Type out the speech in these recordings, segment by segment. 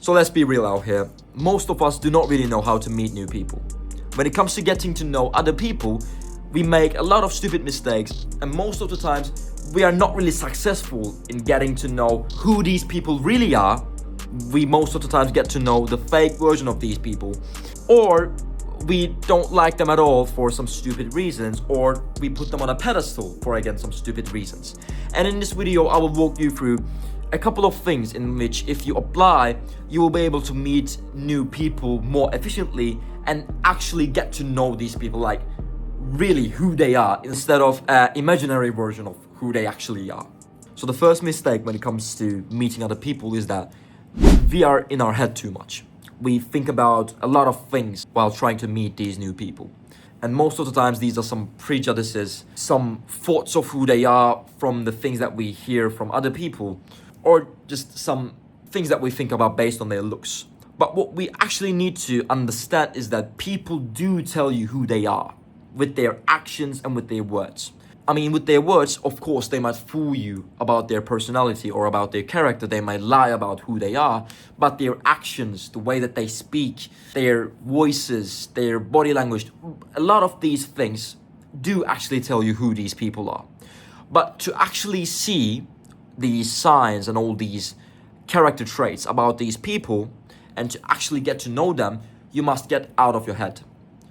So let's be real out here. Most of us do not really know how to meet new people. When it comes to getting to know other people, we make a lot of stupid mistakes, and most of the times we are not really successful in getting to know who these people really are. We most of the times get to know the fake version of these people, or we don't like them at all for some stupid reasons, or we put them on a pedestal for again some stupid reasons. And in this video I will walk you through a couple of things in which if you apply, you will be able to meet new people more efficiently and actually get to know these people like really who they are, instead of an imaginary version of who they actually are. So the first mistake when it comes to meeting other people is that we are in our head too much. We think about a lot of things while trying to meet these new people. And most of the times these are some prejudices, some thoughts of who they are from the things that we hear from other people, or just some things that we think about based on their looks. But what we actually need to understand is that people do tell you who they are with their actions and with their words. I mean, with their words, of course, they might fool you about their personality or about their character. They might lie about who they are, but their actions, the way that they speak, their voices, their body language, a lot of these things do actually tell you who these people are. But to actually see these signs and all these character traits about these people and to actually get to know them, you must get out of your head.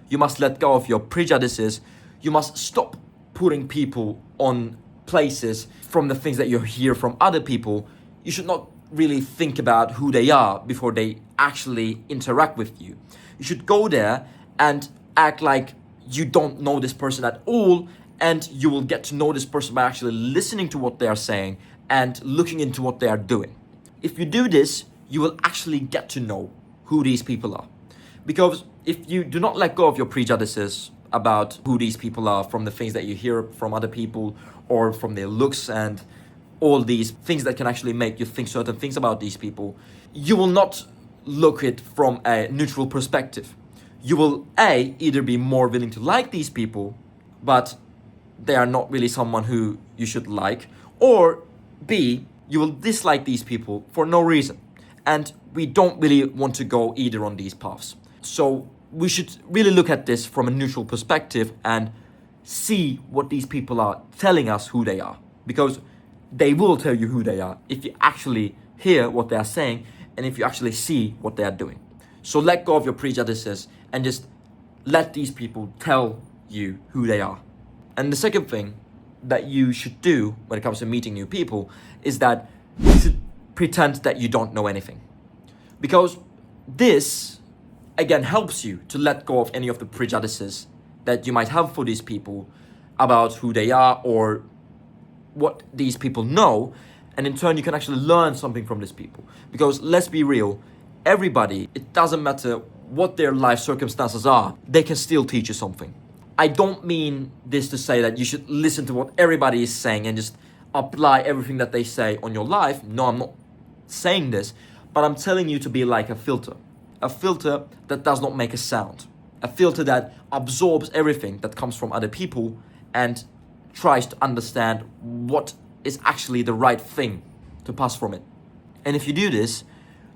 You must let go of your prejudices. You must stop putting people on places from the things that you hear from other people. You should not really think about who they are before they actually interact with you. You should go there and act like you don't know this person at all, and you will get to know this person by actually listening to what they are saying and looking into what they are doing. If you do this, you will actually get to know who these people are. Because if you do not let go of your prejudices about who these people are from the things that you hear from other people or from their looks and all these things that can actually make you think certain things about these people, you will not look at it from a neutral perspective. You will either be more willing to like these people, but they are not really someone who you should like, or B, you will dislike these people for no reason. And we don't really want to go either on these paths. So we should really look at this from a neutral perspective and see what these people are telling us who they are. Because they will tell you who they are if you actually hear what they are saying and if you actually see what they are doing. So let go of your prejudices and just let these people tell you who they are. And the second thing that you should do when it comes to meeting new people is that you should pretend that you don't know anything. Because this, again, helps you to let go of any of the prejudices that you might have for these people about who they are or what these people know. And in turn, you can actually learn something from these people. Because let's be real, everybody, it doesn't matter what their life circumstances are, they can still teach you something. I don't mean this to say that you should listen to what everybody is saying and just apply everything that they say on your life. No, I'm not saying this, but I'm telling you to be like a filter that does not make a sound, a filter that absorbs everything that comes from other people and tries to understand what is actually the right thing to pass from it. And if you do this,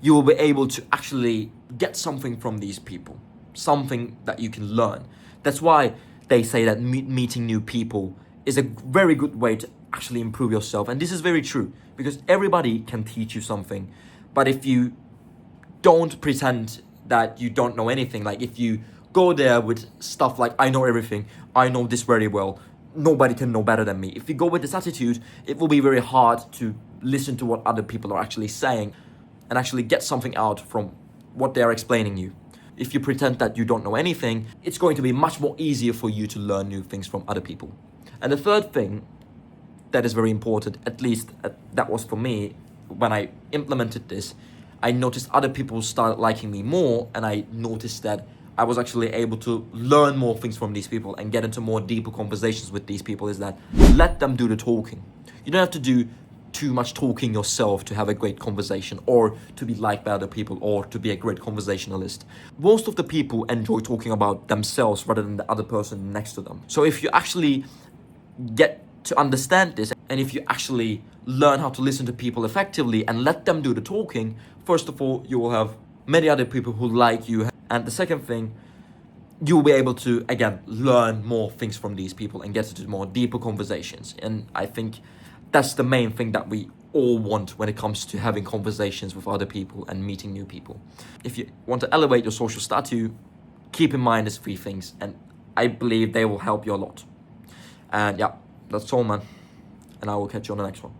you will be able to actually get something from these people, something that you can learn. That's why they say that meeting new people is a very good way to actually improve yourself. And this is very true because everybody can teach you something. But if you don't pretend that you don't know anything, like if you go there with stuff like, I know everything, I know this very well, nobody can know better than me. If you go with this attitude, it will be very hard to listen to what other people are actually saying and actually get something out from what they are explaining you. If you pretend that you don't know anything, it's going to be much more easier for you to learn new things from other people. And the third thing that is very important, at least that was for me, when I implemented this, I noticed other people started liking me more, and I noticed that I was actually able to learn more things from these people and get into more deeper conversations with these people, is that let them do the talking. You don't have to do too much talking yourself to have a great conversation or to be liked by other people or to be a great conversationalist. Most of the people enjoy talking about themselves rather than the other person next to them. So if you actually get to understand this, and if you actually learn how to listen to people effectively and let them do the talking, first of all, you will have many other people who like you. And the second thing, you will be able to, again, learn more things from these people and get into more deeper conversations. And I think that's the main thing that we all want when it comes to having conversations with other people and meeting new people. If you want to elevate your social status, keep in mind these 3 things, and I believe they will help you a lot. And yeah, that's all, man. And I will catch you on the next one.